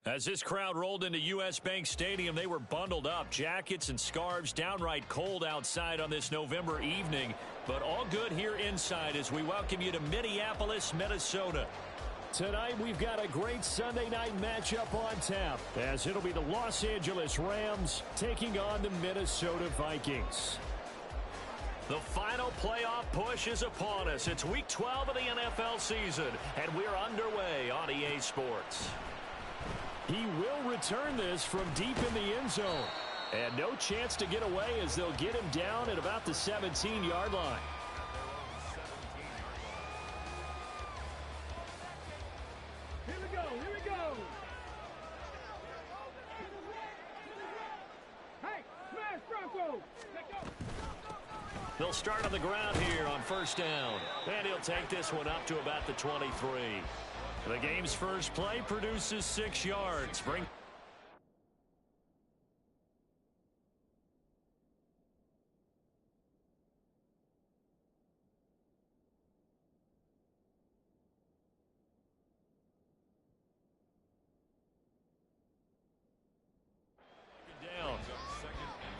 As this crowd rolled into U.S. Bank Stadium, they were bundled up, jackets and scarves, downright cold outside on this November evening, but all good here inside as we welcome you to Minneapolis, Minnesota. Tonight, we've got a great Sunday night matchup on tap, as it'll be the Los Angeles Rams taking on the Minnesota Vikings. The final playoff push is upon us. It's Week 12 of the NFL season, and we're underway on EA Sports. He will return this from deep in the end zone. And no chance to get away as they'll get him down at about the 17-yard line. Here we go, here we go. Hey, smash Bronco. Let go. They'll start on the ground here on first down. And he'll take this one up to about the 23. The game's first play produces 6 yards. Down.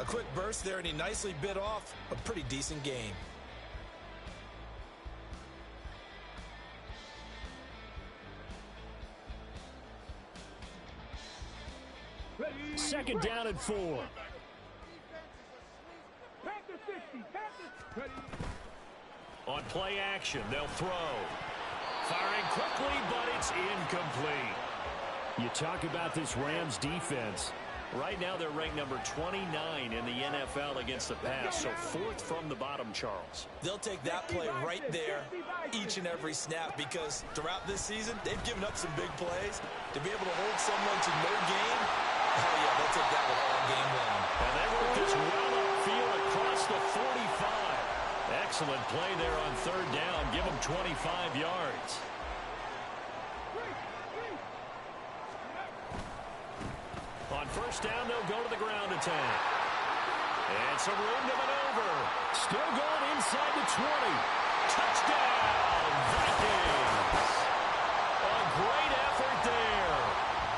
A quick burst there, and he nicely bit off a pretty decent gain. Second down and 4. On play action, they'll throw. Firing quickly, but it's incomplete. You talk about this Rams defense. Right now, they're ranked number 29 in the NFL against the pass, so 4th from the bottom, Charles. They'll take that play right there each and every snap because throughout this season, they've given up some big plays. To be able to hold someone to no gain, oh yeah, they'll take that one all game long. And they work this well upfield across the 45. Excellent play there on third down. Give them 25 yards. On first down, they'll go to the ground attack. And some room to maneuver. Still going inside the 20. Touchdown, Vikings. A great effort there.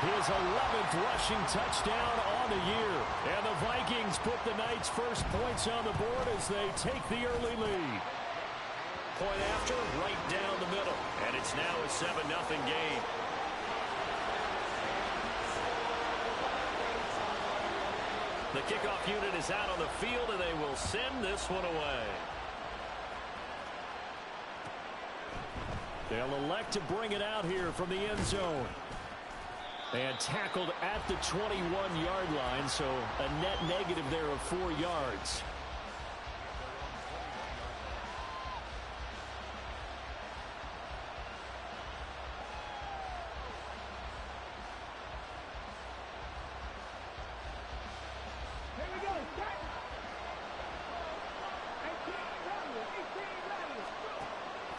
His 11th rushing touchdown on the year. And the Vikings put the night's first points on the board as they take the early lead. Point after, right down the middle. And it's now a 7-0 game. The kickoff unit is out on the field, and they will send this one away. They'll elect to bring it out here from the end zone. And tackled at the 21-yard line, so a net negative there of 4 yards.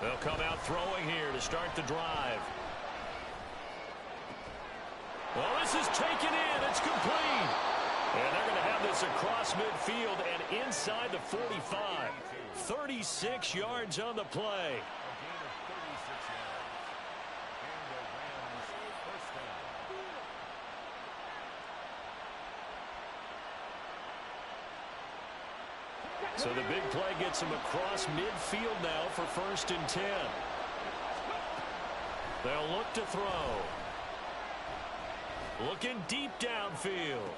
They'll come out throwing here to start the drive. Well, this is taken in. It's complete. And they're going to have this across midfield and inside the 45. 36 yards on the play. So the big play gets him across midfield now for 1st and 10. They'll look to throw. Looking deep downfield.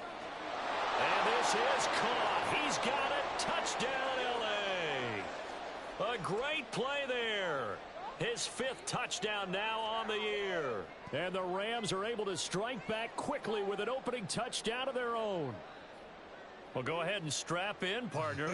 And this is caught. He's got it. Touchdown, L.A. A great play there. His 5th touchdown now on the year. And the Rams are able to strike back quickly with an opening touchdown of their own. Well, go ahead and strap in, partner.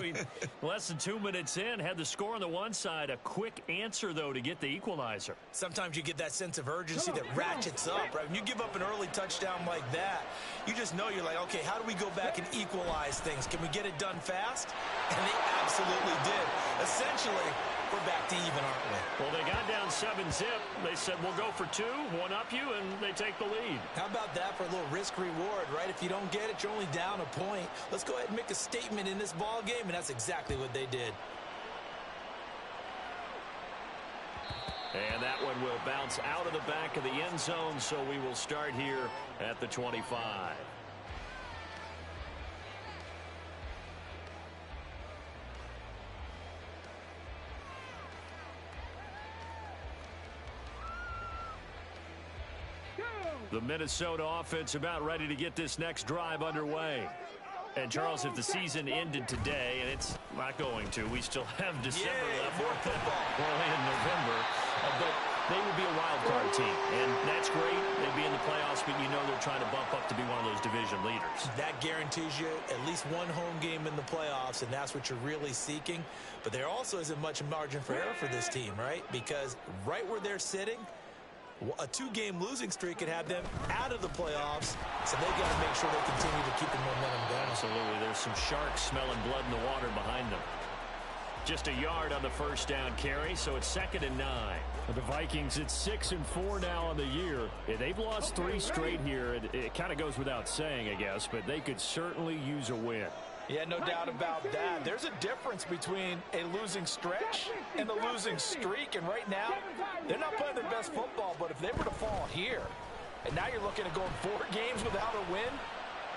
Less than 2 minutes in, had the score on the one side. A quick answer, though, to get the equalizer. Sometimes you get that sense of urgency that ratchets up, right? When you give up an early touchdown like that, you just know you're like, okay, how do we go back and equalize things? Can we get it done fast? And they absolutely did. Essentially, we're back to even, aren't we? Well, they got down 7-zip. They said, we'll go for 2, one up you, and they take the lead. How about that for a little risk-reward, right? If you don't get it, you're only down a point. Let's go ahead and make a statement in this ball game, and that's exactly what they did. And that one will bounce out of the back of the end zone, so we will start here at the 25. The Minnesota offense about ready to get this next drive underway. And, Charles, if the season ended today, and it's not going to, we still have December left. More football. Early in November. But they would be a wild card team. And that's great. They'd be in the playoffs, but you know they're trying to bump up to be one of those division leaders. That guarantees you at least one home game in the playoffs, and that's what you're really seeking. But there also isn't much margin for error for this team, right? Because right where they're sitting, a two-game losing streak could have them out of the playoffs, so they got to make sure they continue to keep the momentum going. Absolutely. There's some sharks smelling blood in the water behind them. Just a yard on the first down carry, so it's 2nd and 9. The Vikings, it's 6-4 now on the year. They've lost 3 straight here. It kind of goes without saying, I guess, but they could certainly use a win. Yeah, no doubt about that. There's a difference between a losing stretch and a losing streak. And right now, they're not playing their best football. But if they were to fall here, and now you're looking at going 4 games without a win,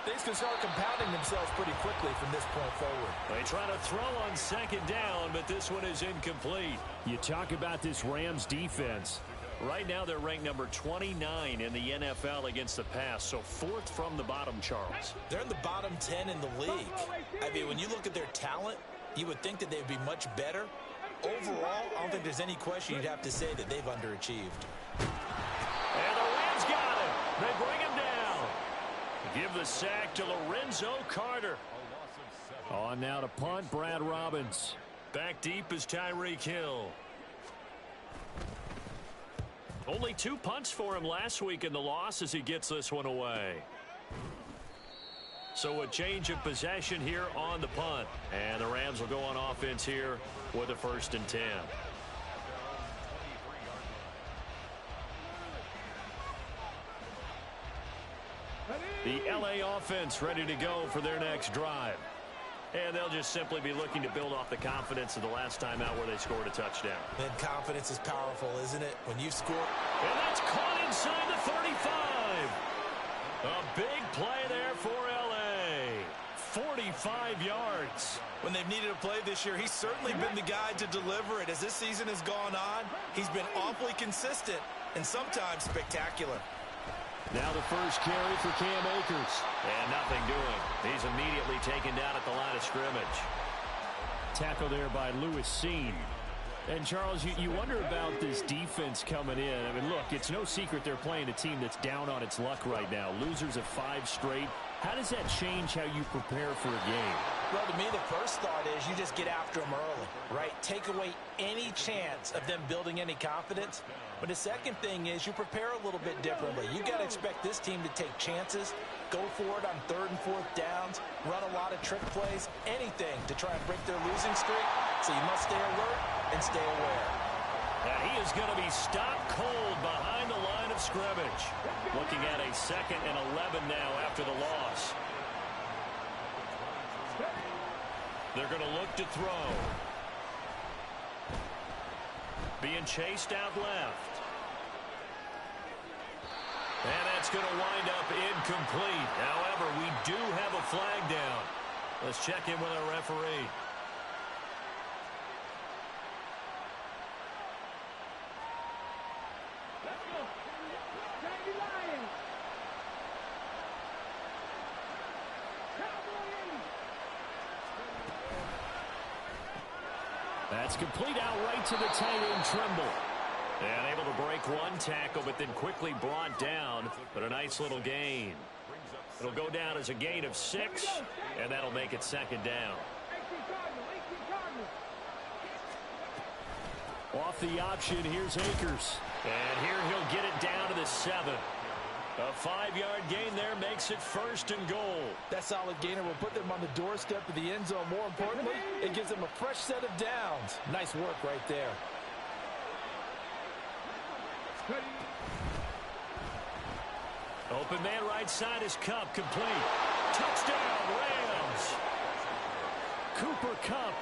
things can start compounding themselves pretty quickly from this point forward. They try to throw on 2nd down, but this one is incomplete. You talk about this Rams defense. Right now, they're ranked number 29 in the NFL against the pass, so 4th from the bottom, Charles. They're in the bottom 10 in the league. I mean, when you look at their talent, you would think that they'd be much better. Overall, I don't think there's any question you'd have to say that they've underachieved. And the Rams got him. They bring him down. Give the sack to Lorenzo Carter. On now to punt, Brad Robbins. Back deep is Tyreek Hill. Only 2 punts for him last week in the loss as he gets this one away. So a change of possession here on the punt. And the Rams will go on offense here with a 1st and 10. The LA offense ready to go for their next drive. And they'll just simply be looking to build off the confidence of the last time out where they scored a touchdown. And confidence is powerful, isn't it? When you score. And that's caught inside the 35. A big play there for L.A. 45 yards. When they've needed a play this year, he's certainly been the guy to deliver it. As this season has gone on, he's been awfully consistent and sometimes spectacular. Now the first carry for Cam Akers. And nothing doing. He's immediately taken down at the line of scrimmage. Tackle there by Lewis Seen. And, Charles, you wonder about this defense coming in. I mean, look, it's no secret they're playing a team that's down on its luck right now. Losers of 5 straight. How does that change how you prepare for a game? Well, to me, the first thought is you just get after them early, right? Take away any chance of them building any confidence. But the second thing is you prepare a little bit differently. You got to expect this team to take chances, go for it on 3rd and 4th downs, run a lot of trick plays, anything to try and break their losing streak. So you must stay alert and stay aware. And he is going to be stopped cold behind the line of scrimmage. Looking at a 2nd and 11 now after the loss. They're going to look to throw. Being chased out left. And that's going to wind up incomplete. However, we do have a flag down. Let's check in with our referee. That's complete out right to the tight end, Trimble. And able to break one tackle, but then quickly brought down. But a nice little gain. It'll go down as a gain of 6, and that'll make it 2nd down. Off the option, here's Akers. And here he'll get it down to the 7. A 5-yard gain there makes it 1st and goal. That solid gainer will put them on the doorstep of the end zone. More importantly, it gives them a fresh set of downs. Nice work right there. Open man right side is Kupp, complete. Touchdown, Rams. Cooper Kupp,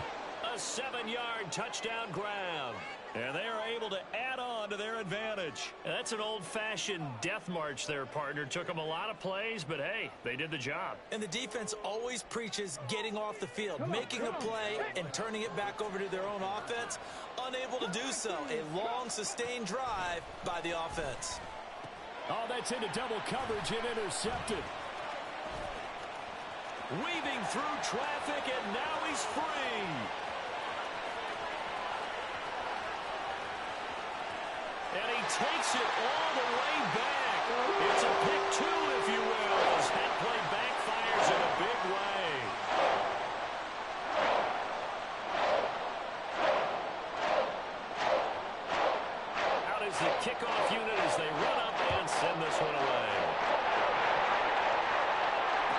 A 7-yard touchdown grab. And they are able to add on to their advantage. That's an old-fashioned death march there, partner. Took them a lot of plays, but hey, they did the job. And the defense always preaches getting off the field, making a play, and turning it back over to their own offense. Unable to do so. A long, sustained drive by the offense. Oh, that's into double coverage and intercepted. Weaving through traffic, and now he's free. And he takes it all the way back. It's a pick two, if you will, as that play backfires in a big way. Out is the kickoff unit as they run up and send this one away.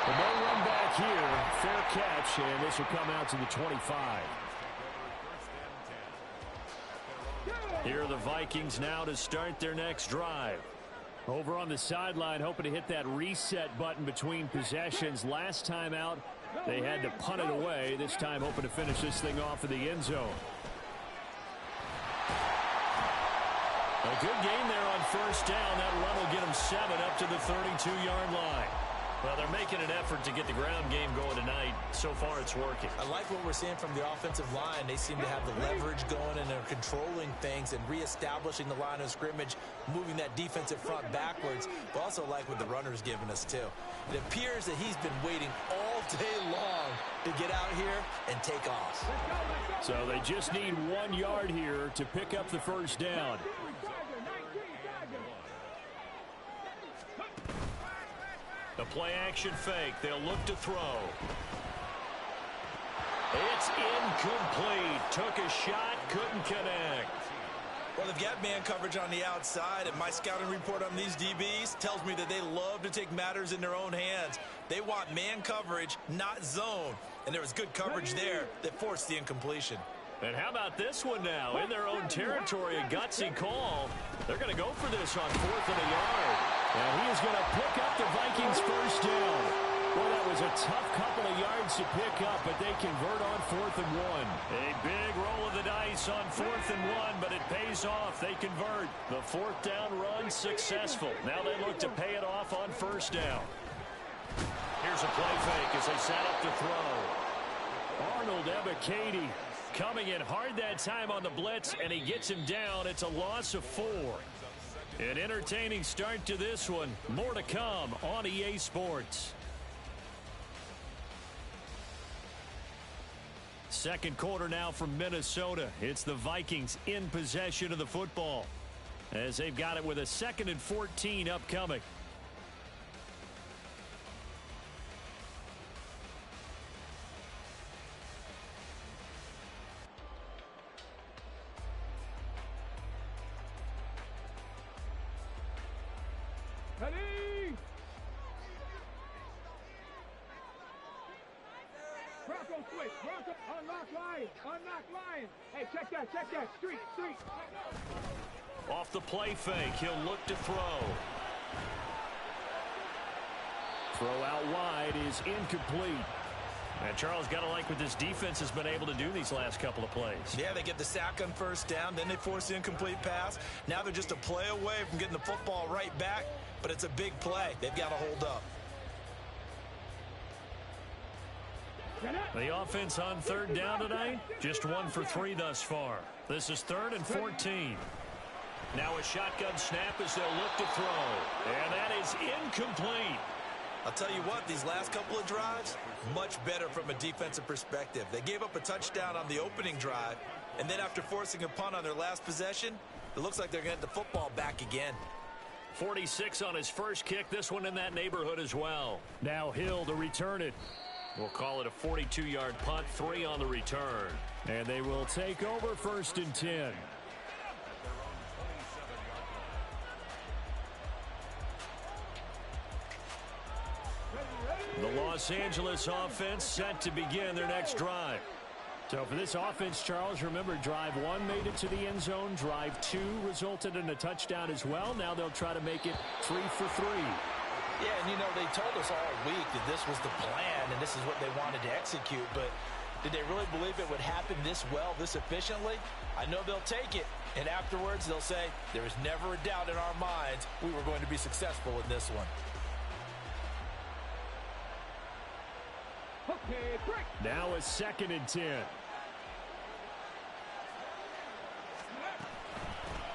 The no run back here. Fair catch, and this will come out to the 25. Here are the Vikings now to start their next drive. Over on the sideline, hoping to hit that reset button between possessions. Last time out, they had to punt it away. This time, hoping to finish this thing off in the end zone. A good game there on first down. That run will get them 7 up to the 32-yard line. Well, they're making an effort to get the ground game going tonight. So far, it's working. I like what we're seeing from the offensive line. They seem to have the leverage going, and they're controlling things and reestablishing the line of scrimmage, moving that defensive front backwards. But also like what the runner's giving us, too. It appears that he's been waiting all day long to get out here and take off. So they just need 1 yard here to pick up the first down. The play-action fake. They'll look to throw. It's incomplete. Took a shot, couldn't connect. Well, they've got man coverage on the outside, and my scouting report on these DBs tells me that they love to take matters in their own hands. They want man coverage, not zone. And there was good coverage there that forced the incompletion. And how about this one now? In their own territory, a gutsy call. They're going to go for this on 4th and a yard. And he is going to pick up the Vikings' first down. Well, that was a tough couple of yards to pick up, but they convert on 4th and 1. A big roll of the dice on 4th and 1, but it pays off. They convert. The 4th down run successful. Now they look to pay it off on first down. Here's a play fake as they set up to throw. Arnold Ebiketie coming in hard that time on the blitz, and he gets him down. It's a loss of 4. An entertaining start to this one. More to come on EA Sports. Second quarter now from Minnesota. It's the Vikings in possession of the football as they've got it with a 2nd and 14 upcoming. Ready? Bronco switch. Bronco. Unlock line. Unlock line. Hey, check that. Check that. Street. Street. Off the play fake. He'll look to throw. Throw out wide is incomplete. And Charles, got to like what this defense has been able to do these last couple of plays. Yeah, they get the sack on first down, then they force the incomplete pass. Now they're just a play away from getting the football right back, but it's a big play. They've got to hold up. The offense on 3rd down tonight, just 1 for 3 thus far. This is 3rd and 14. Now a shotgun snap as they'll look to throw. And that is incomplete. I'll tell you what, these last couple of drives, much better from a defensive perspective. They gave up a touchdown on the opening drive, and then after forcing a punt on their last possession, it looks like they're going to get the football back again. 46 on his first kick, this one in that neighborhood as well. Now Hill to return it. We'll call it a 42-yard punt, 3 on the return. And they will take over 1st and 10. The Los Angeles offense set to begin their next drive. So for this offense, Charles, remember, drive 1 made it to the end zone. Drive 2 resulted in a touchdown as well. Now they'll try to make it 3 for 3. Yeah, and you know, they told us all week that this was the plan and this is what they wanted to execute, but Did they really believe it would happen this well, this efficiently? I know they'll take it, and afterwards they'll say, there was never a doubt in our minds we were going to be successful in this one. Okay, break. Now a 2nd and 10.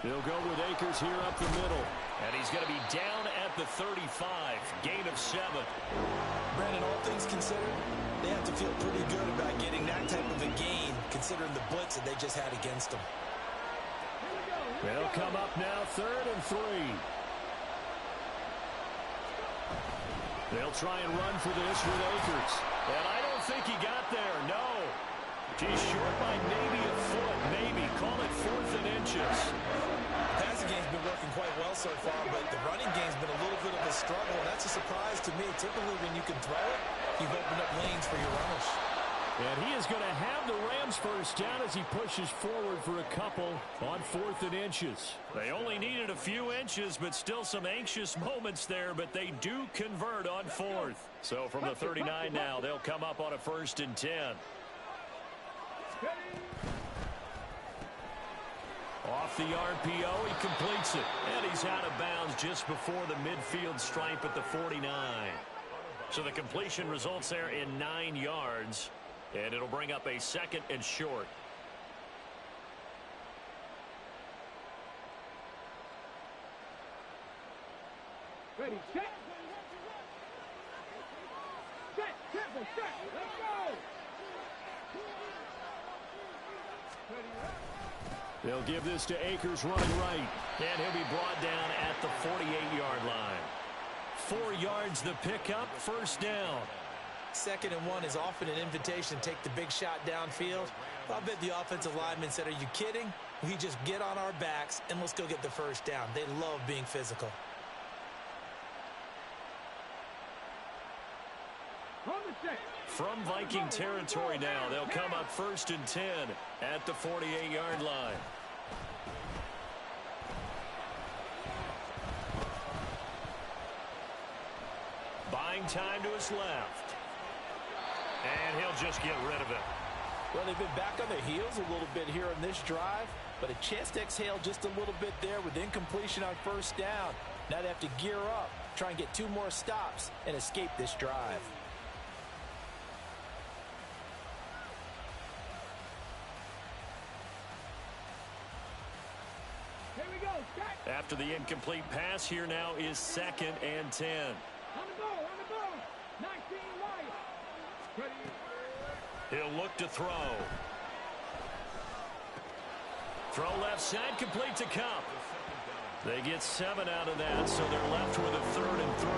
They'll go with Akers here up the middle. And he's going to be down at the 35. Gain of 7. Brandon, all things considered, they have to feel pretty good about getting that type of a gain, considering the blitz that they just had against them. They'll come up now 3rd and 3. They'll try and run for this with Akers. And I don't think he got there, no. He's short by maybe a foot, maybe. Call it 4th and inches. The passing game's been working quite well so far, but the running game's been a little bit of a struggle, and that's a surprise to me. Typically, when you can throw it, you've opened up lanes for your runners. And he is going to have the Rams first down as he pushes forward for a couple on 4th and inches. They only needed a few inches, but still some anxious moments there, but they do convert on 4th. So from the 39 now, they'll come up on a 1st and 10. Off the RPO, he completes it. And he's out of bounds just before the midfield stripe at the 49. So the completion results there in 9 yards. And it'll bring up a 2nd and short. Ready, set. Set, let's go. They'll give this to Akers running right. And he'll be brought down at the 48-yard line. 4 yards the pickup, 1st down. 2nd and 1 is often an invitation to take the big shot downfield. I bet the offensive lineman said, are you kidding? We just get on our backs and let's go get the 1st down. They love being physical. From Viking territory now, they'll come up 1st and 10 at the 48-yard line. Buying time to his left. And he'll just get rid of it. Well, they've been back on their heels a little bit here on this drive, but a chance to exhale just a little bit there with incompletion on 1st down. Now they have to gear up, try and get 2 more stops, and escape this drive. Here we go, set. After the incomplete pass, here now is 2nd and 10. On the ball, 19 right. Ready. He'll look to throw. Throw left side, complete to Cup. They get 7 out of that, so they're left with a 3rd and 3.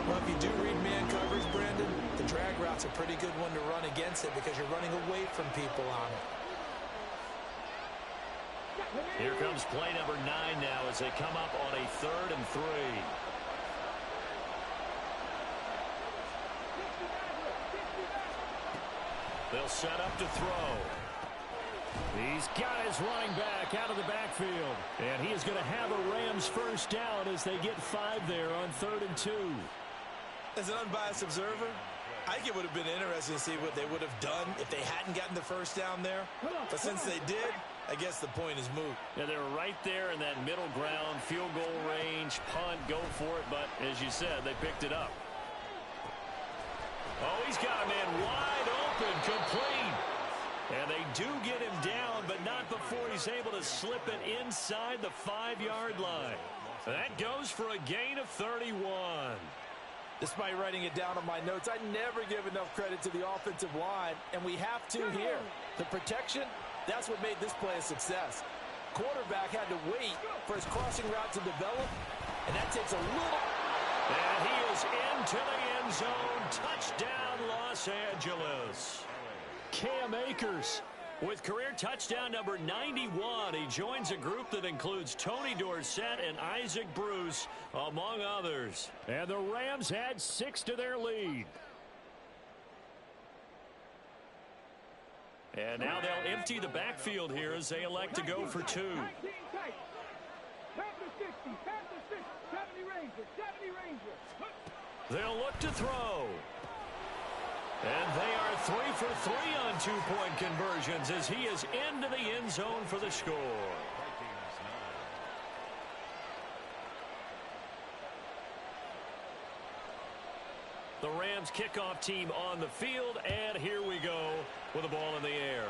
Well, if you do read man coverage, Brandon, the drag route's a pretty good one to run against it because you're running away from people on it. Here comes play number 9 now as they come up on a 3rd and 3. They'll set up to throw. He's got his running back out of the backfield. And he is going to have a Rams first down as they get 5 there on 3rd and 2. As an unbiased observer, I think it would have been interesting to see what they would have done if they hadn't gotten the first down there. But since they did, I guess the point is moot. Yeah, they were right there in that middle ground, field goal range, punt, go for it. But as you said, they picked it up. Oh, he's got a man wide open, complete. And they do get him down, but not before he's able to slip it inside the 5-yard line. That goes for a gain of 31. Despite writing it down on my notes, I never give enough credit to the offensive line, and we have to here. The protection, that's what made this play a success. Quarterback had to wait for his crossing route to develop, and that takes a little... And he is into the end zone. Touchdown, Los Angeles. Cam Akers with career touchdown number 91. He joins a group that includes Tony Dorsett and Isaac Bruce, among others. And the Rams add 6 to their lead. And now they'll empty the backfield here as they elect to go for 2. 19 tight. Pass the 60, pass the 60, 70 Rangers, 70 Rangers. They'll look to throw. And they are 3 for 3 on two-point conversions as he is into the end zone for the score. The Rams kickoff team on the field, and here we go with the ball in the air.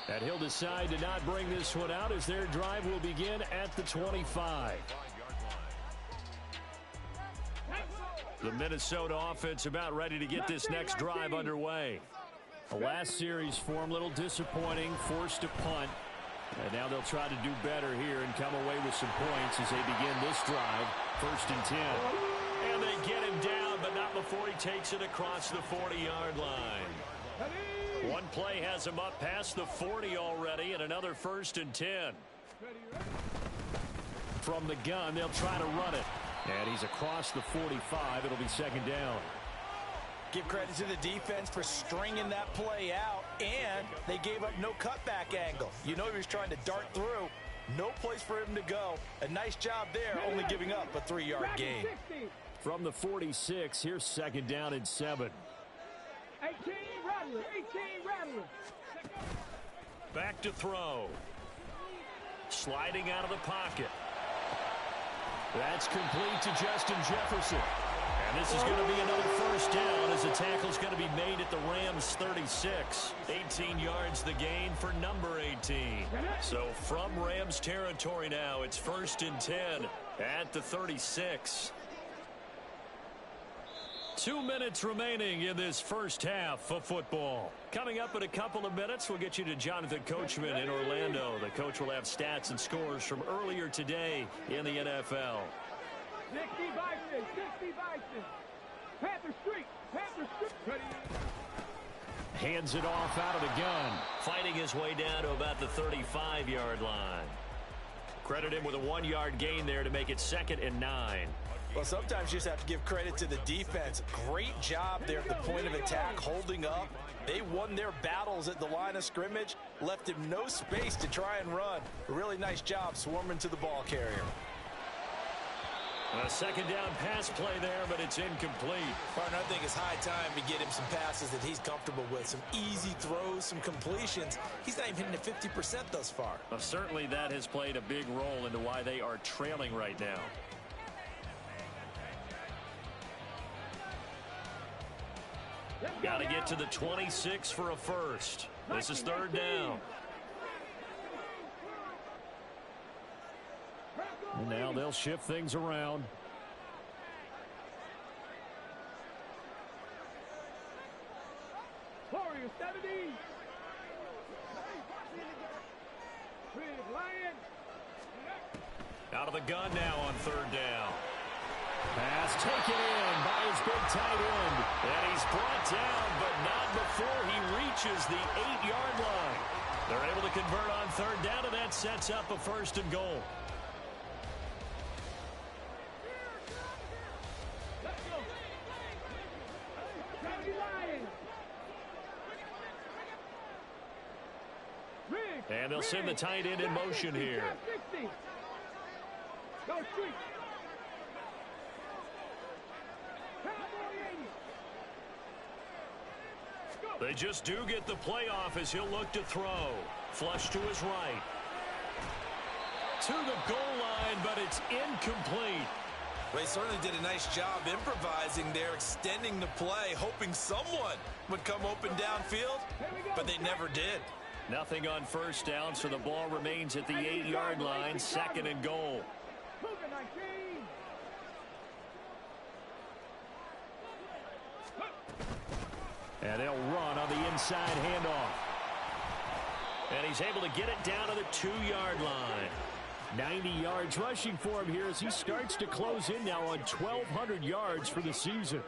And he'll decide to not bring this one out as their drive will begin at the 25. The Minnesota offense about ready to get this next drive underway. The last series for them, a little disappointing, forced to punt. And now they'll try to do better here and come away with some points as they begin this drive. 1st and 10. And they get him down, but not before he takes it across the 40-yard line. One play has him up past the 40 already, and another 1st and 10. From the gun, they'll try to run it. And he's across the 45. It'll be 2nd down. Give credit to the defense for stringing that play out, and they gave up no cutback angle. You know he was trying to dart through. No place for him to go. A nice job there, only giving up a 3-yard gain. From the 46, here's 2nd down and 7. 18 Rattler, 18 Rattler. Back to throw. Sliding out of the pocket. That's complete to Justin Jefferson. And this is going to be another 1st down as the tackle's going to be made at the Rams' 36. 18 yards the gain for number 18. So from Rams territory now, it's 1st and 10 at the 36. 2 minutes remaining in this first half of football. Coming up in a couple of minutes, we'll get you to Jonathan Coachman in Orlando. The coach will have stats and scores from earlier today in the NFL. 60 Bison, 60 Bison. Panther Street, Panther Street. Hands it off out of the gun. Fighting his way down to about the 35-yard line. Credit him with a 1-yard gain there to make it 2nd and 9. Well, sometimes you just have to give credit to the defense. Great job there at the point of attack, holding up. They won their battles at the line of scrimmage, left him no space to try and run. A really nice job swarming to the ball carrier. A 2nd down pass play there, but it's incomplete. Partner, I think it's high time to get him some passes that he's comfortable with. Some easy throws, some completions. He's not even hitting at 50% thus far. Well, certainly that has played a big role into why they are trailing right now. Got to get to the 26 for a first. This is 3rd down. And now they'll shift things around. Warrior 70. Big Lion. Out of the gun now on 3rd down. Pass taken in by his big tight end. And he's brought down, but not before he reaches the 8-yard line. They're able to convert on 3rd down, and that sets up a 1st and goal. And they'll send the tight end in motion here. Go Street. They just do get the playoff as he'll look to throw. Flush to his right. To the goal line, but it's incomplete. Well, he certainly did a nice job improvising there, extending the play, hoping someone would come open downfield, but they never did. Nothing on 1st down, so the ball remains at the 8-yard line, 2nd and goal. And they'll run on the inside handoff. And he's able to get it down to the 2-yard line. 90 yards rushing for him here as he starts to close in now on 1,200 yards for the season.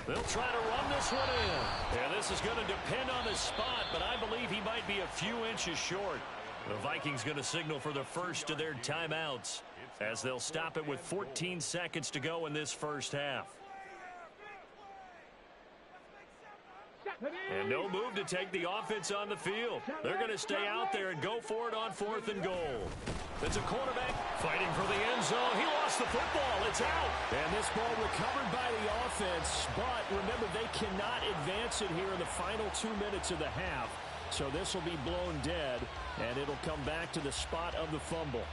They'll try to run this one in. And this is going to depend on the spot, but I believe he might be a few inches short. The Vikings going to signal for the first of their timeouts as they'll stop it with 14 seconds to go in this first half. And no move to take the offense on the field. They're going to stay out there and go for it on 4th and goal. It's a quarterback fighting for the end zone. He lost the football. It's out. And this ball recovered by the offense. But remember, they cannot advance it here in the final 2 minutes of the half. So this will be blown dead, and it'll come back to the spot of the fumble.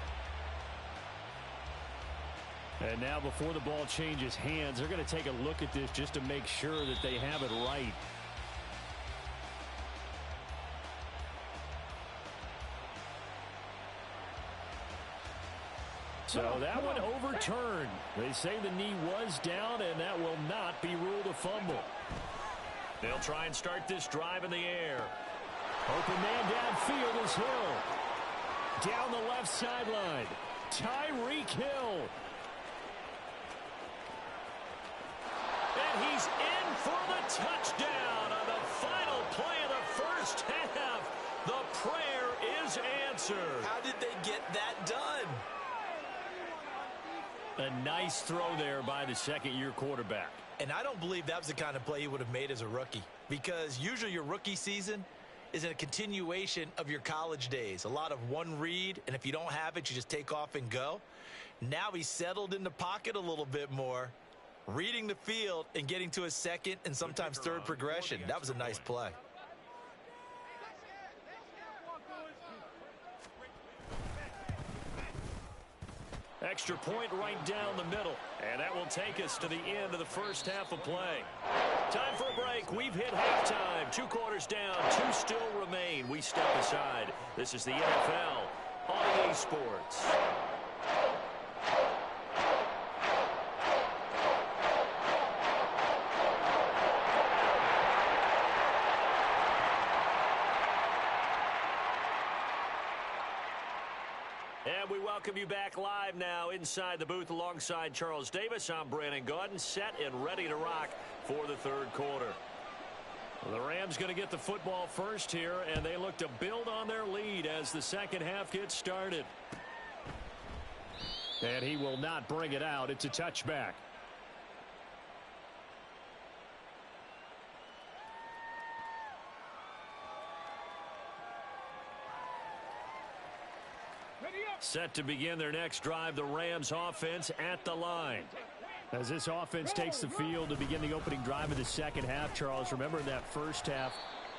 And now before the ball changes hands, they're going to take a look at this just to make sure that they have it right. So that one overturned. They say the knee was down, and that will not be ruled a fumble. They'll try and start this drive in the air. Open man downfield is Hill. Down the left sideline, Tyreek Hill. And he's in for the touchdown on the final play of the first half. The prayer is answered. How did they get that done? A nice throw there by the second-year quarterback. And I don't believe that was the kind of play he would have made as a rookie, because usually your rookie season is a continuation of your college days. A lot of one read, and if you don't have it, you just take off and go. Now he's settled in the pocket a little bit more, reading the field and getting to his second and sometimes third progression. That was a nice play. Extra point right down the middle. And that will take us to the end of the first half of play. Time for a break. We've hit halftime. 2 quarters down. 2 still remain. We step aside. This is the NFL on EA Sports. And we welcome you back live now inside the booth alongside Charles Davis. I'm Brandon Gaudin, set and ready to rock for the third quarter. Well, the Rams going to get the football first here, and they look to build on their lead as the second half gets started. And he will not bring it out. It's a touchback. Set to begin their next drive, the Rams offense at the line. As this offense takes the field to begin the opening drive of the second half, Charles, remember in that first half,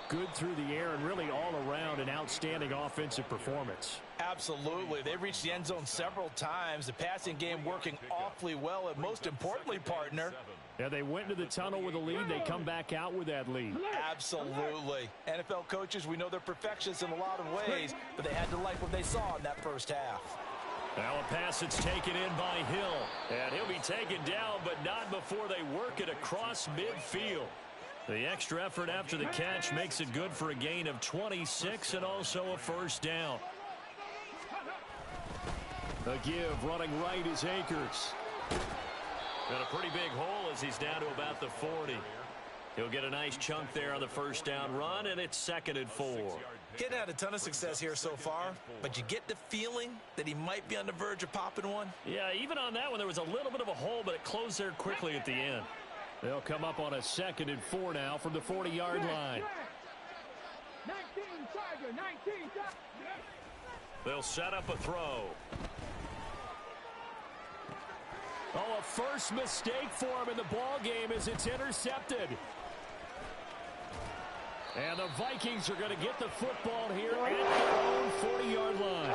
good through the air and really all around an outstanding offensive performance. Absolutely. They reached the end zone several times. The passing game working awfully well, and most importantly, partner, yeah, they went into the tunnel with a lead. They come back out with that lead. Absolutely. NFL coaches, we know they're perfectionists in a lot of ways, but they had to like what they saw in that first half. Now a pass that's taken in by Hill. And he'll be taken down, but not before they work it across midfield. The extra effort after the catch makes it good for a gain of 26 and also a first down. The give running right is Akers. Got a pretty big hole as he's down to about the 40. He'll get a nice chunk there on the first down run, and it's 2nd and 4. Getting had a ton of success here so far, but you get the feeling that he might be on the verge of popping one. Yeah, even on that one, there was a little bit of a hole, but it closed there quickly at the end. They'll come up on a 2nd and 4 now from the 40-yard line. 19, Tiger, 19. They'll set up a throw. Oh, a first mistake for him in the ball game as it's intercepted. And the Vikings are going to get the football here at their own 40-yard line.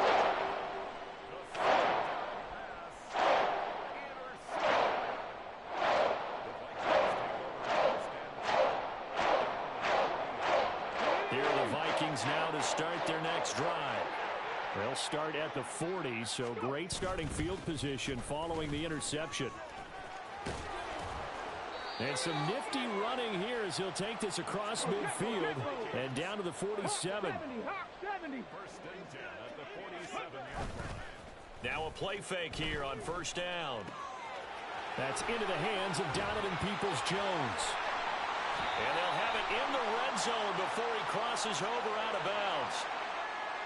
Here are the Vikings now to start their next drive. They'll start at the 40, so great starting field position following the interception. And some nifty running here as he'll take this across midfield and down to the 47. Now a play fake here on first down. That's into the hands of Donovan Peoples-Jones. And they'll have it in the red zone before he crosses over out of bounds.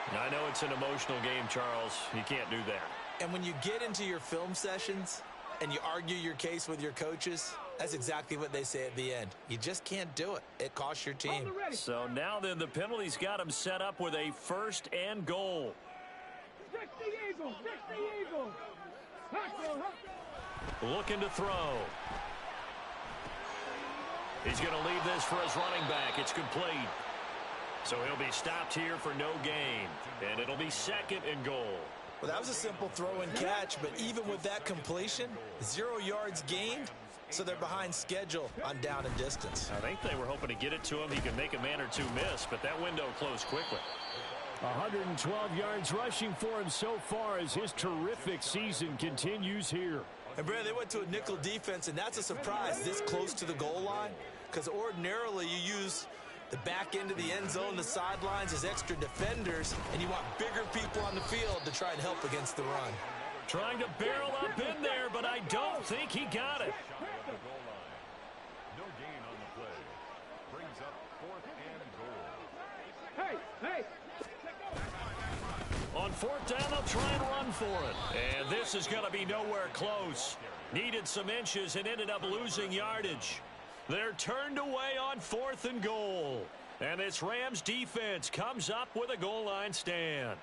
I know it's an emotional game, Charles. You can't do that. And when you get into your film sessions, and you argue your case with your coaches, that's exactly what they say at the end. You just can't do it. It costs your team. So now then, the penalty's got him set up with a 1st and goal. 60 Eagles, 60 Eagles. Looking to throw. He's going to leave this for his running back. It's complete. So he'll be stopped here for no gain. And it'll be 2nd and goal. Well, that was a simple throw and catch, but even with that completion, 0 yards gained, so they're behind schedule on down and distance. I think they were hoping to get it to him. He could make a man or two miss, but that window closed quickly. 112 yards rushing for him so far as his terrific season continues here. And, Brad, they went to a nickel defense, and that's a surprise this close to the goal line, because ordinarily you use the back end of the end zone, the sidelines as extra defenders, and you want bigger people on the field to try and help against the run. Trying to barrel up in there, but I don't think he got it. No gain on the play. Brings up 4th and goal. Hey! On 4th down, they'll try and run for it. And this is going to be nowhere close. Needed some inches and ended up losing yardage. They're turned away on 4th and goal. And this Rams defense comes up with a goal line stand.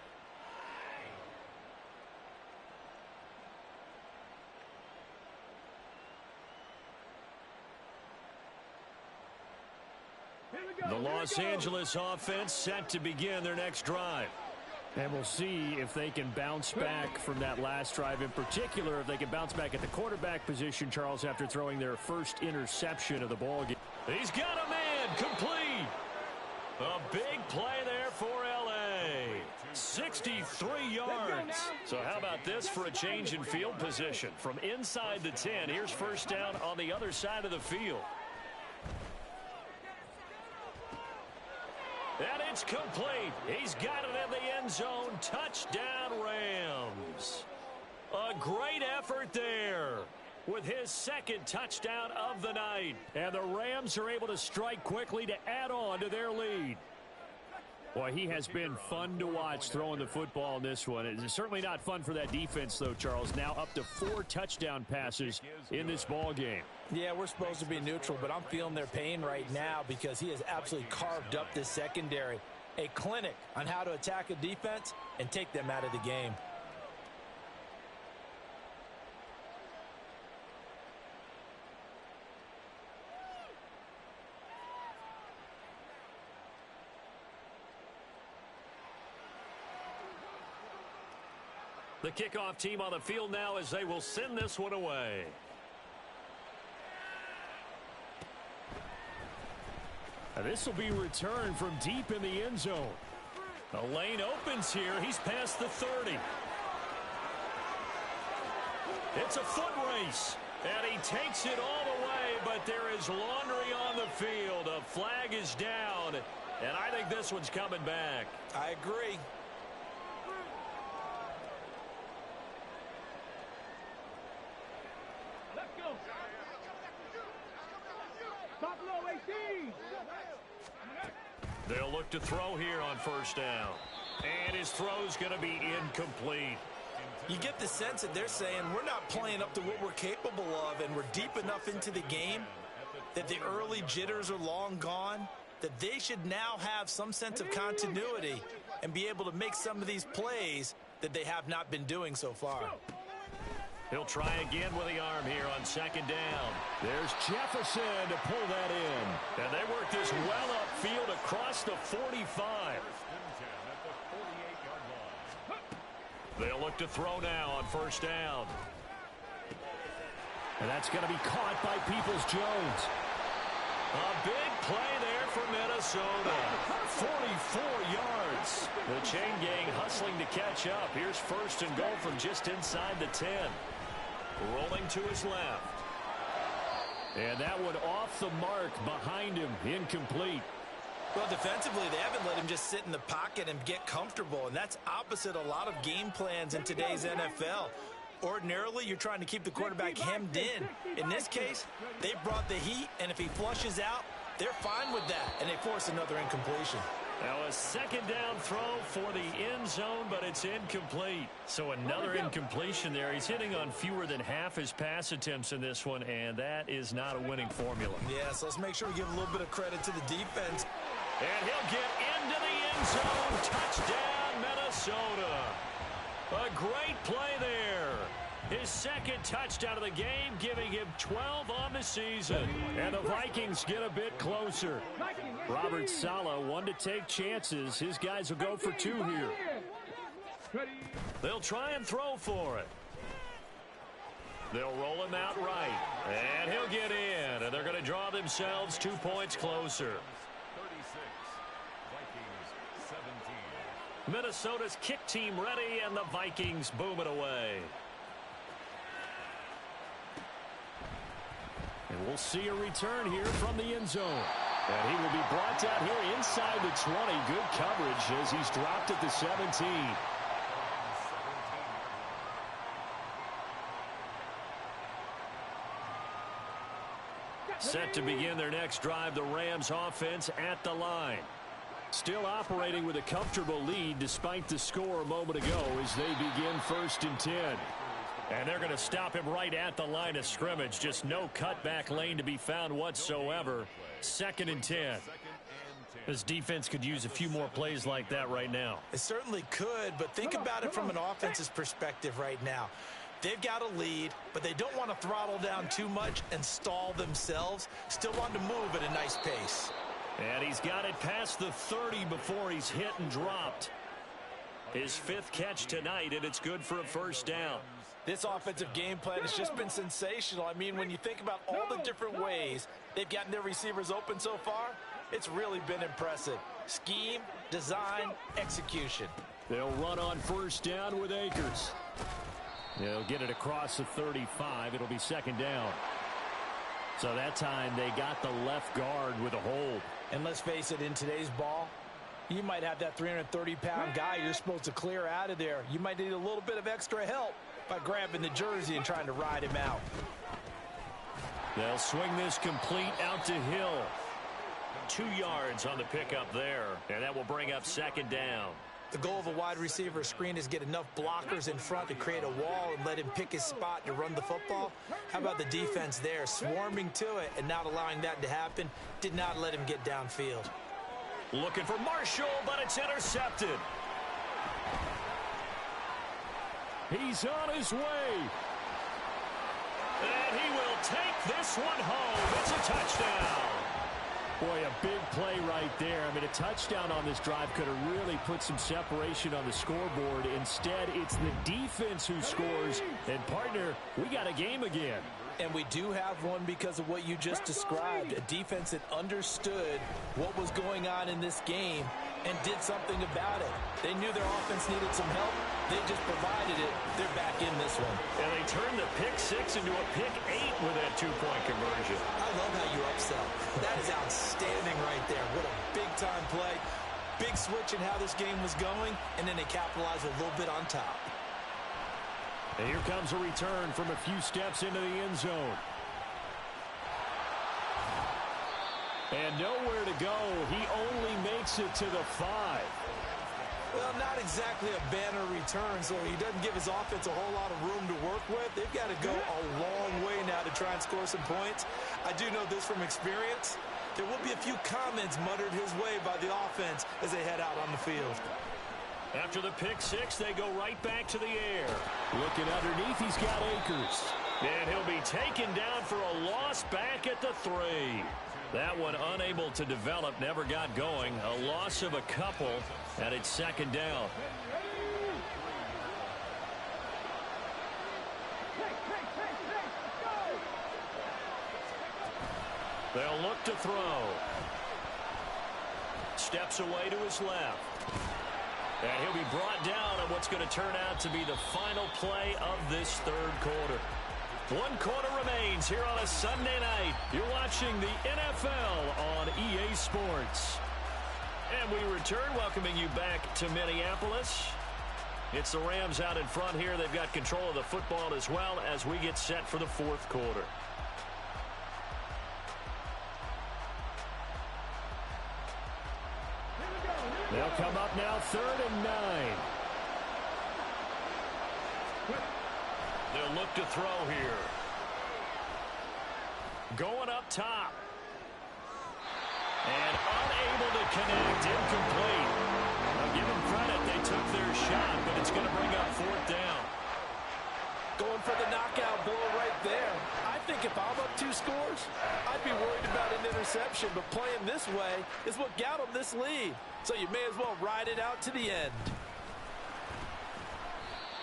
The Los Angeles offense set to begin their next drive. And we'll see if they can bounce back from that last drive. In particular, if they can bounce back at the quarterback position, Charles, after throwing their first interception of the ball game. He's got a man complete. A big play there for L.A. 63 yards. So how about this for a change in field position? From inside the 10, here's 1st down on the other side of the field. And it's complete. He's got it in the end zone. Touchdown, Rams. A great effort there with his 2nd touchdown of the night. And the Rams are able to strike quickly to add on to their lead. Boy, he has been fun to watch throwing the football in this one. It's certainly not fun for that defense, though, Charles. Now up to 4 touchdown passes in this ball game. Yeah, we're supposed to be neutral, but I'm feeling their pain right now because he has absolutely carved up this secondary. A clinic on how to attack a defense and take them out of the game. The kickoff team on the field now as they will send this one away. This will be returned from deep in the end zone. The lane opens here. He's past the 30. It's a foot race. And he takes it all the way, but there is laundry on the field. A flag is down. And I think this one's coming back. I agree. Let's go. Buffalo 18. They'll look to throw here on 1st down. And his throw's going to be incomplete. You get the sense that they're saying we're not playing up to what we're capable of, and we're deep enough into the game that the early jitters are long gone, that they should now have some sense of continuity and be able to make some of these plays that they have not been doing so far. He'll try again with the arm here on 2nd down. There's Jefferson to pull that in. And they work this well upfield across the 45. They'll look to throw now on 1st down. And that's going to be caught by Peoples-Jones. A big play there for Minnesota. 44 yards. The chain gang hustling to catch up. Here's 1st and goal from just inside the 10. Rolling to his left. And that one off the mark behind him. Incomplete. Well, defensively, they haven't let him just sit in the pocket and get comfortable, and that's opposite a lot of game plans in today's NFL. Ordinarily, you're trying to keep the quarterback hemmed in. In this case, they brought the heat, and if he flushes out, they're fine with that, and they force another incompletion. Now a second down throw for the end zone, but it's incomplete. So another incompletion there. He's hitting on fewer than half his pass attempts in this one, and that is not a winning formula. Yeah, so let's make sure we give a little bit of credit to the defense. And he'll get into the end zone. Touchdown, Minnesota. A great play there. His second touchdown of the game, giving him 12 on the season. And the Vikings get a bit closer. Robert Saleh, one to take chances. His guys will go for two here. They'll try and throw for it. They'll roll him out right. And he'll get in. And they're going to draw themselves 2 points closer. 36, Vikings 17. Minnesota's kick team ready, and the Vikings boom it away. And we'll see a return here from the end zone. And he will be brought down here inside the 20. Good coverage as he's dropped at the 17. Set to begin their next drive, the Rams offense at the line. Still operating with a comfortable lead despite the score a moment ago as they begin 1st and 10. And they're going to stop him right at the line of scrimmage. Just no cutback lane to be found whatsoever. 2nd and 10. This defense could use a few more plays like that right now. It certainly could, but think about it from an offense's perspective right now. They've got a lead, but they don't want to throttle down too much and stall themselves. Still want to move at a nice pace. And he's got it past the 30 before he's hit and dropped. His 5th catch tonight, and it's good for a 1st down. This offensive game plan has just been sensational. I mean, when you think about all the different ways they've gotten their receivers open so far, it's really been impressive. Scheme, design, execution. They'll run on 1st down with Akers. They'll get it across the 35. It'll be 2nd down. So that time they got the left guard with a hold. And let's face it, in today's ball, you might have that 330-pound guy you're supposed to clear out of there. You might need a little bit of extra help by grabbing the jersey and trying to ride him out. They'll swing this complete out to Hill. 2 yards on the pickup there, and that will bring up 2nd down. The goal of a wide receiver screen is get enough blockers in front to create a wall and let him pick his spot to run the football. How about the defense there, swarming to it and not allowing that to happen? Did not let him get downfield. Looking for Marshall, but it's intercepted. He's on his way. And he will take this one home. It's a touchdown. Boy, a big play right there. I mean, a touchdown on this drive could have really put some separation on the scoreboard. Instead, it's the defense who scores. And, partner, we got a game again. And we do have one because of what you just described. A defense that understood what was going on in this game and did something about it. They knew their offense needed some help. They just provided it. They're back in this one. And they turned the pick 6 into a pick 8 with that 2-point conversion. I love how you upsell. That is outstanding right there. What a big-time play. Big switch in how this game was going, and then they capitalized a little bit on top. And here comes a return from a few steps into the end zone. And nowhere to go. He only makes it to the 5. Well, not exactly a banner return, so he doesn't give his offense a whole lot of room to work with. They've got to go a long way now to try and score some points. I do know this from experience. There will be a few comments muttered his way by the offense as they head out on the field. After the pick 6, they go right back to the air. Looking underneath, he's got Akers. And he'll be taken down for a loss back at the 3. That one unable to develop, never got going. A loss of a couple, and it's 2nd down. They'll look to throw. Steps away to his left. And he'll be brought down on what's going to turn out to be the final play of this 3rd quarter. 1 quarter remains here on a Sunday night. You're watching the NFL on EA Sports. And we return, welcoming you back to Minneapolis. It's the Rams out in front here. They've got control of the football as well as we get set for the 4th quarter. Here we go. They'll come up now 3rd and 9. They'll look to throw here. Going up top. And unable to connect. Incomplete. Now give them credit. They took their shot, but it's going to bring up 4th down. Going for the knockout blow right there. I think if I'm up 2 scores, I'd be worried about an interception, but playing this way is what got them this lead. So you may as well ride it out to the end.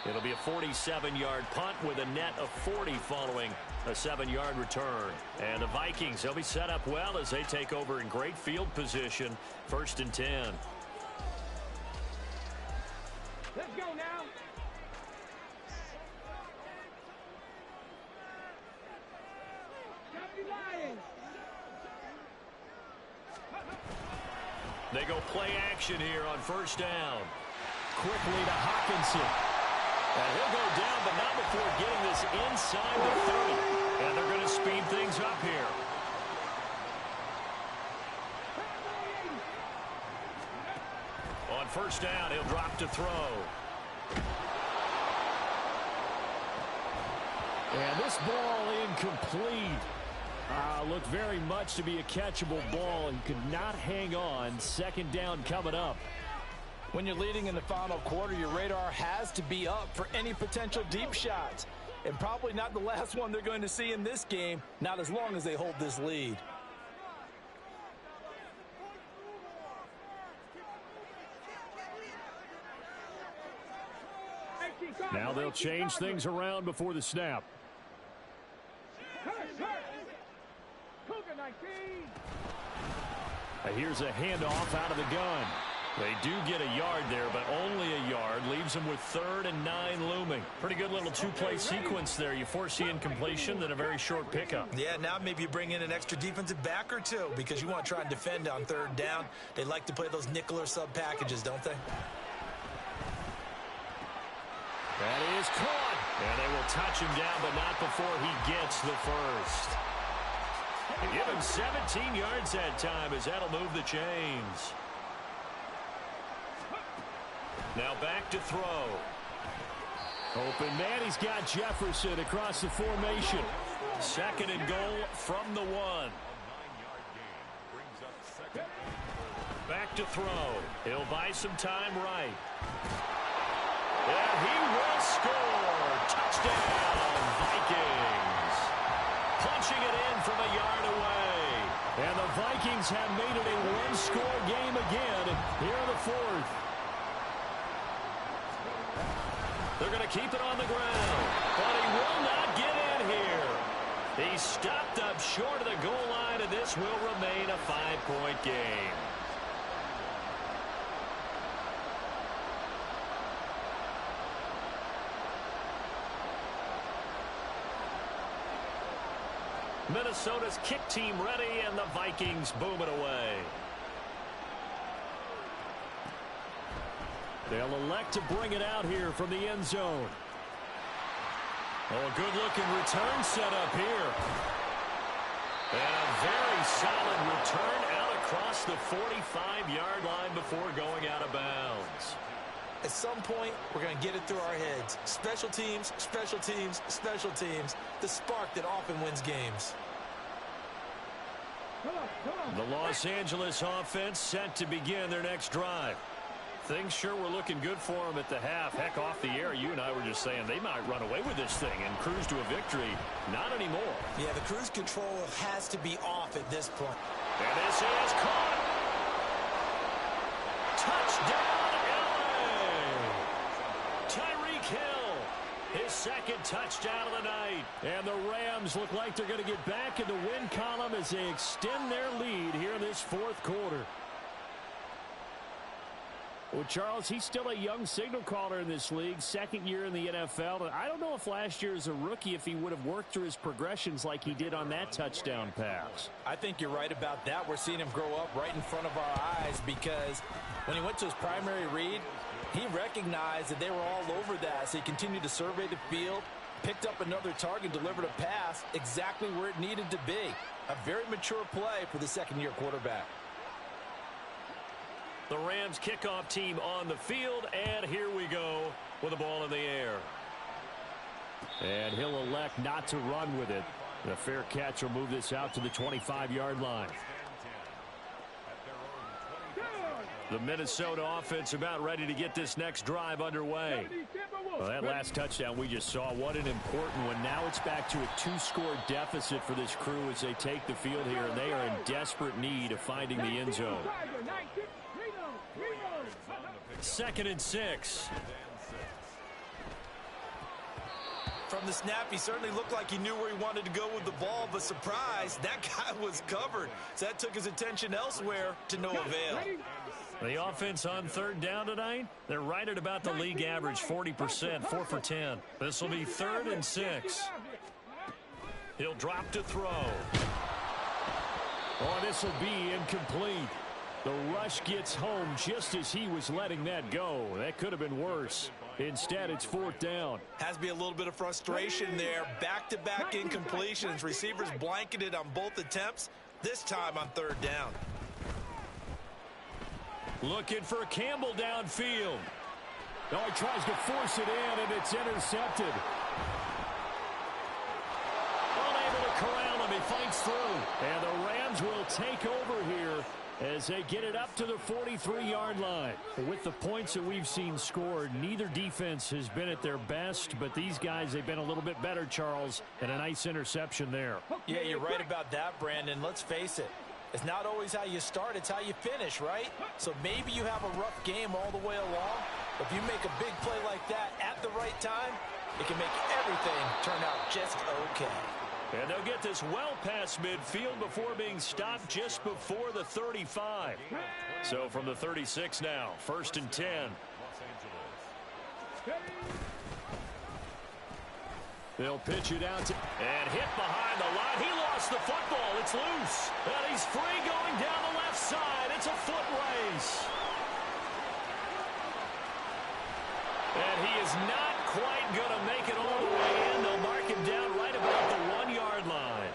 It'll be a 47-yard punt with a net of 40 following a 7-yard return. And the Vikings, they'll be set up well as they take over in great field position. 1st and 10. Let's go now. They go play action here on 1st down. Quickly to Hawkinson. And he'll go down, but not before getting this inside the 30. And they're going to speed things up here. On 1st down, he'll drop to throw. And this ball incomplete. Looked very much to be a catchable ball and could not hang on. 2nd down coming up. When you're leading in the final quarter, your radar has to be up for any potential deep shots. And probably not the last one they're going to see in this game, not as long as they hold this lead. Now they'll change things around before the snap. Here's a handoff out of the gun. They do get a yard there, but only a yard. Leaves them with 3rd and 9 looming. Pretty good little 2-play sequence there. You foresee incompletion, then a very short pickup. Yeah, now maybe you bring in an extra defensive back or 2 because you want to try and defend on 3rd down. They like to play those nickel or sub packages, don't they? That is caught. And they will touch him down, but not before he gets the first. They give him 17 yards that time as that'll move the chains. Now back to throw. Open man, he's got Jefferson across the formation. 2nd and goal from the 1. Back to throw. He'll buy some time right. And he will score. Touchdown, Vikings. Punching it in from a yard away. And the Vikings have made it a 1-score game again here in the 4th. They're going to keep it on the ground, but he will not get in here. He stopped up short of the goal line, and this will remain a 5-point game. Minnesota's kick team ready, and the Vikings boom it away. They'll elect to bring it out here from the end zone. Oh, a good-looking return set up here. And a very solid return out across the 45-yard line before going out of bounds. At some point, we're going to get it through our heads. Special teams, special teams, special teams. The spark that often wins games. The Los Angeles offense set to begin their next drive. Things sure were looking good for them at the half. Heck, off the air, you and I were just saying they might run away with this thing and cruise to a victory. Not anymore. Yeah, the cruise control has to be off at this point. And this is caught. Touchdown, LA! Tyreek Hill, his 2nd touchdown of the night. And the Rams look like they're going to get back in the win column as they extend their lead here in this 4th quarter. Well, Charles, he's still a young signal caller in this league, 2nd year in the NFL. I don't know if last year as a rookie, if he would have worked through his progressions like he did on that touchdown pass. I think you're right about that. We're seeing him grow up right in front of our eyes because when he went to his primary read, he recognized that they were all over that. So he continued to survey the field, picked up another target, delivered a pass exactly where it needed to be. A very mature play for the 2nd-year quarterback. The Rams kickoff team on the field, and here we go with the ball in the air. And he'll elect not to run with it. The fair catch will move this out to the 25-yard line. The Minnesota offense about ready to get this next drive underway. Well, that last touchdown we just saw, what an important one. Now it's back to a 2-score deficit for this crew as they take the field here, and they are in desperate need of finding the end zone. 2nd and 6. From the snap, he certainly looked like he knew where he wanted to go with the ball, but surprise, that guy was covered. So that took his attention elsewhere to no avail. The offense on 3rd down tonight, they're right at about the league average, 40%, 4 for 10. This will be 3rd and 6. He'll drop to throw. Oh, this will be incomplete. The rush gets home just as he was letting that go. That could have been worse. Instead, it's 4th down. Has to be a little bit of frustration there. Back-to-back incompletions. Receivers blanketed on both attempts, this time on 3rd down. Looking for Campbell downfield. Oh, he tries to force it in, and it's intercepted. Unable to corral him. He fights through. And the Rams will take over here as they get it up to the 43-yard line. With the points that we've seen scored, neither defense has been at their best, but these guys, they've been a little bit better, Charles, and a nice interception there. Yeah, you're right about that, Brandon. Let's face it. It's not always how you start, it's how you finish, right? So maybe you have a rough game all the way along. If you make a big play like that at the right time, it can make everything turn out just okay. And they'll get this well past midfield before being stopped just before the 35. So from the 36 now, 1st and 10. They'll pitch it out to... And hit behind the line. He lost the football. It's loose. And he's free going down the left side. It's a foot race. And he is not quite going to make it all the way in. They'll mark him down right about the 1-yard line.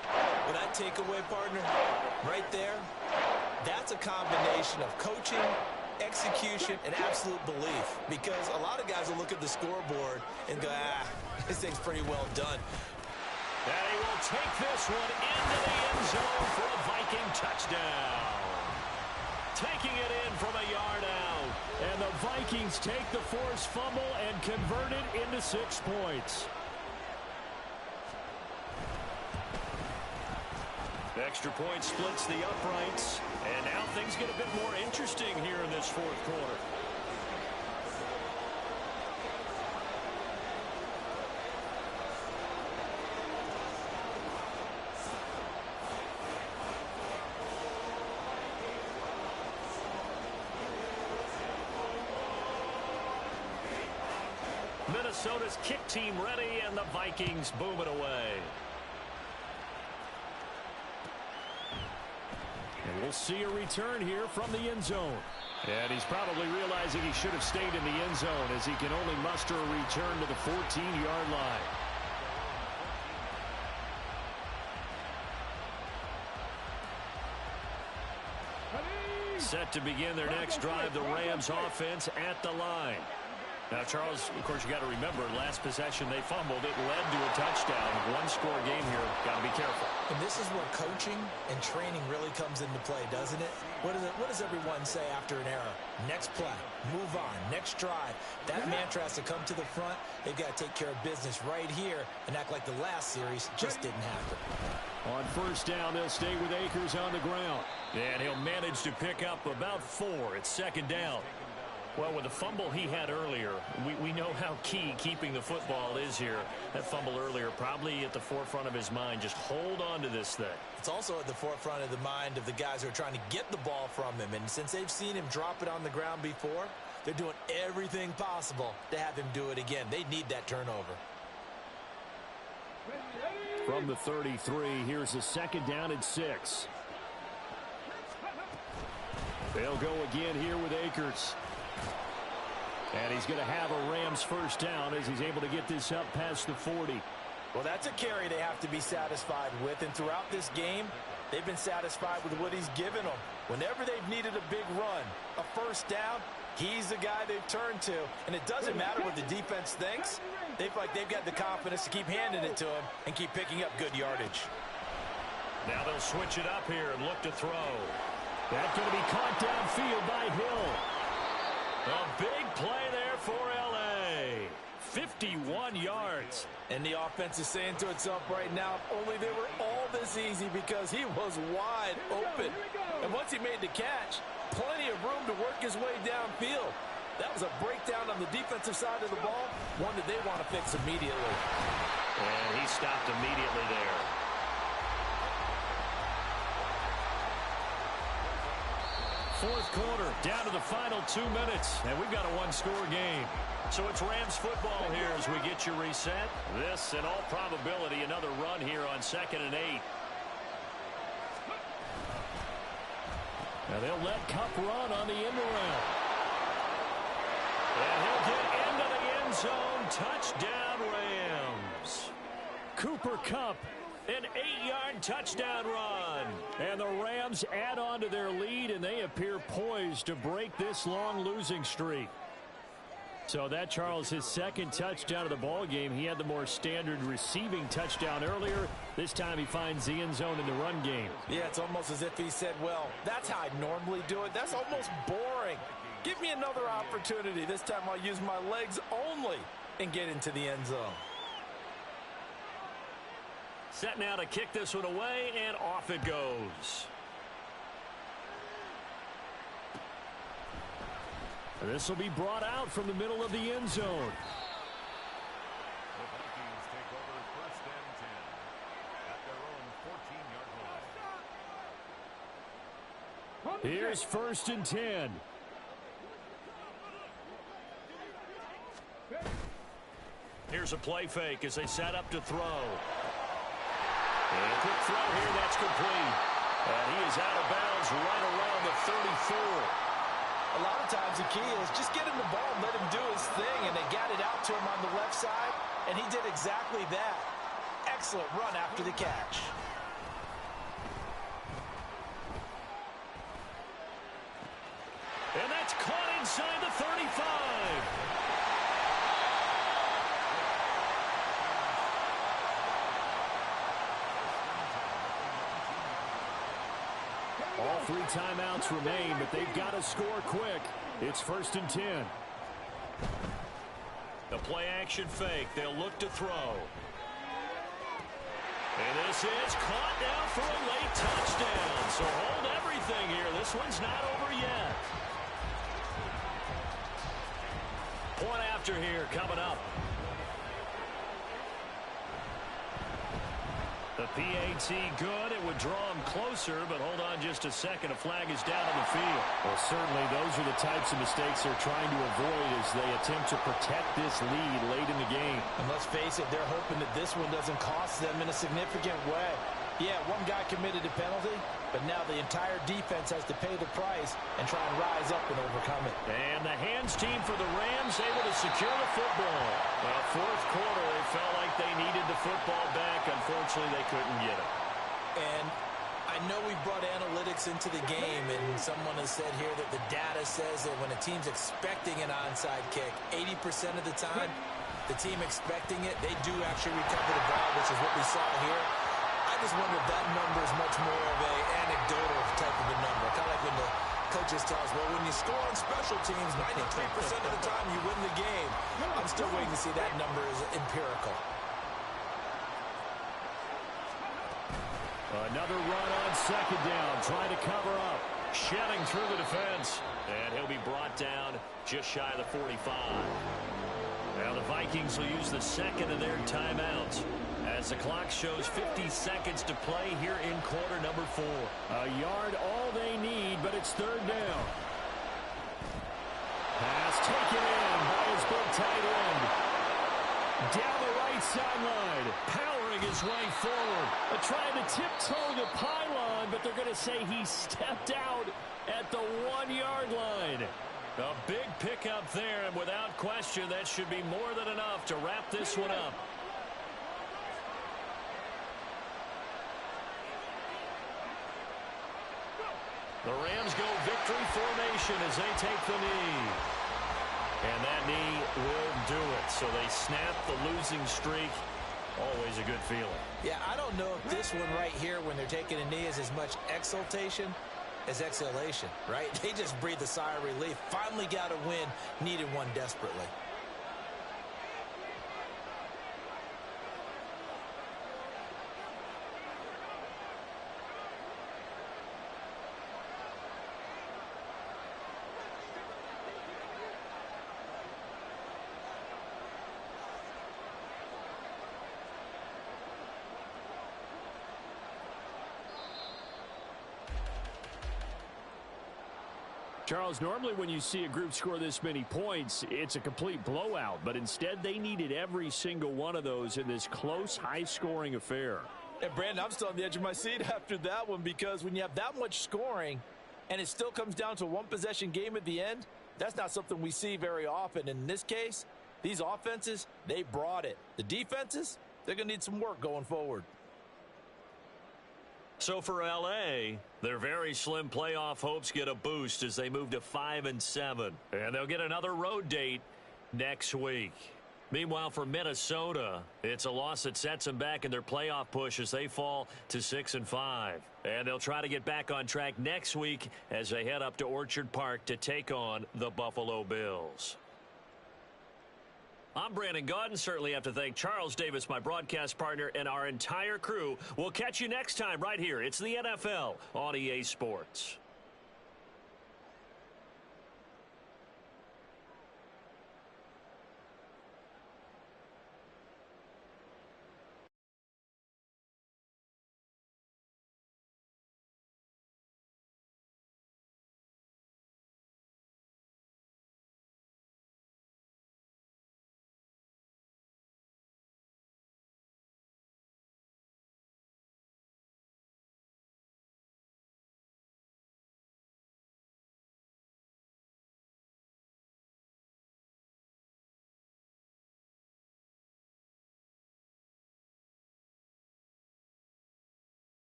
Well, that takeaway, partner, right there, that's a combination of coaching, execution, and absolute belief. Because a lot of guys will look at the scoreboard and go, this thing's pretty well done. And he will take this one into the end zone for a Viking touchdown. Taking it in from a yard out. And the Vikings take the forced fumble and convert it into 6 points. Extra point splits the uprights. And now things get a bit more interesting here in this 4th quarter. Minnesota's kick team ready, and the Vikings boom it away. And we'll see a return here from the end zone. And he's probably realizing he should have stayed in the end zone as he can only muster a return to the 14-yard line. Set to begin their next drive, the Rams offense at the line. Now, Charles, of course, you got to remember, last possession they fumbled. It led to a touchdown. 1-score game here. Got to be careful. And this is where coaching and training really comes into play, doesn't it? What does everyone say after an error? Next play, move on, next drive. That mantra has to come to the front. They've got to take care of business right here and act like the last series just didn't happen. On 1st down, they'll stay with Akers on the ground. And he'll manage to pick up about 4. It's 2nd down. Well, with the fumble he had earlier, we know how key keeping the football is here. That fumble earlier probably at the forefront of his mind. Just hold on to this thing. It's also at the forefront of the mind of the guys who are trying to get the ball from him. And since they've seen him drop it on the ground before, they're doing everything possible to have him do it again. They need that turnover. From the 33, here's a 2nd down and 6. They'll go again here with Akers. And he's going to have a Rams 1st down as he's able to get this up past the 40. Well, that's a carry they have to be satisfied with, and throughout this game, they've been satisfied with what he's given them. Whenever they've needed a big run, a first down, he's the guy they've turned to. And it doesn't matter what the defense thinks. They feel like they've got the confidence to keep handing it to him and keep picking up good yardage. Now they'll switch it up here and look to throw. That's going to be caught downfield by Hill. A big play there for L.A. 51 yards. And the offense is saying to itself right now, only they were all this easy because he was wide open. And once he made the catch, plenty of room to work his way downfield. That was a breakdown on the defensive side of the ball, one that they want to fix immediately. And he stopped immediately there. Fourth quarter, down to the final 2 minutes, and we've got a one-score game. So it's Rams football here as we get you reset. This, in all probability, another run here on 2nd and 8. Now they'll let Kupp run on the end around. And he'll get into the end zone. Touchdown, Rams. Cooper Kupp. An 8-yard touchdown run. And the Rams add on to their lead, and they appear poised to break this long losing streak. So that, Charles, his second touchdown of the ball game. He had the more standard receiving touchdown earlier. This time he finds the end zone in the run game. Yeah, it's almost as if he said, well, that's how I normally do it. That's almost boring. Give me another opportunity. This time I'll use my legs only and get into the end zone. Set now to kick this one away, and off it goes. This will be brought out from the middle of the end zone. The Vikings take over 1st and 10 at their own 14-yard line. Here's 1st and 10. Here's a play fake as they set up to throw. And a quick throw here, that's complete. And he is out of bounds right around the 34. A lot of times the key is just get him the ball and let him do his thing, and they got it out to him on the left side, and he did exactly that. Excellent run after the catch. And that's caught inside the 35. All 3 timeouts remain, but they've got to score quick. It's 1st and 10. The play action fake. They'll look to throw. And this is caught now for a late touchdown. So hold everything here. This one's not over yet. Point after here coming up. The PAT good. It would draw him closer, but hold on just a second. A flag is down on the field. Well, certainly those are the types of mistakes they're trying to avoid as they attempt to protect this lead late in the game. And let's face it, they're hoping that this one doesn't cost them in a significant way. Yeah, one guy committed a penalty, but now the entire defense has to pay the price and try and rise up and overcome it. And the hands team for the Rams able to secure the football. Well, fourth quarter, they felt like they needed the football back. Unfortunately, they couldn't get it. And I know we brought analytics into the game, and someone has said here that the data says that when a team's expecting an onside kick, 80% of the time, the team expecting it, they do actually recover the ball, which is what we saw here. I just wonder if that number is much more of an anecdotal type of a number. Kind of like when the coaches tell us, well, when you score on special teams, 93% of the time you win the game. I'm still waiting to see that number is empirical. Another run on 2nd down, trying to cover up. Shedding through the defense. And he'll be brought down just shy of the 45. Now the Vikings will use the second of their timeouts as the clock shows 50 seconds to play here in quarter number 4. A yard all they need, but it's 3rd down. Pass taken in by his big tight end. Down the right sideline, powering his way forward. Trying to tiptoe the pylon, but they're going to say he stepped out at the 1-yard line. A big pickup there, and without question, that should be more than enough to wrap this one up. The Rams go victory formation as they take the knee. And that knee will do it. So they snap the losing streak. Always a good feeling. Yeah, I don't know if this one right here when they're taking a knee is as much exultation as exhalation, right? They just breathe a sigh of relief. Finally got a win, needed one desperately. Charles, normally when you see a group score this many points, it's a complete blowout. But instead, they needed every single one of those in this close, high-scoring affair. And, Brandon, I'm still on the edge of my seat after that one because when you have that much scoring and it still comes down to a one-possession game at the end, that's not something we see very often. In this case, these offenses, they brought it. The defenses, they're going to need some work going forward. So for L.A., their very slim playoff hopes get a boost as they move to 5-7. And they'll get another road date next week. Meanwhile, for Minnesota, it's a loss that sets them back in their playoff push as they fall to 6-5. And they'll try to get back on track next week as they head up to Orchard Park to take on the Buffalo Bills. I'm Brandon Gaudin. Certainly have to thank Charles Davis, my broadcast partner, and our entire crew. We'll catch you next time right here. It's the NFL on EA Sports.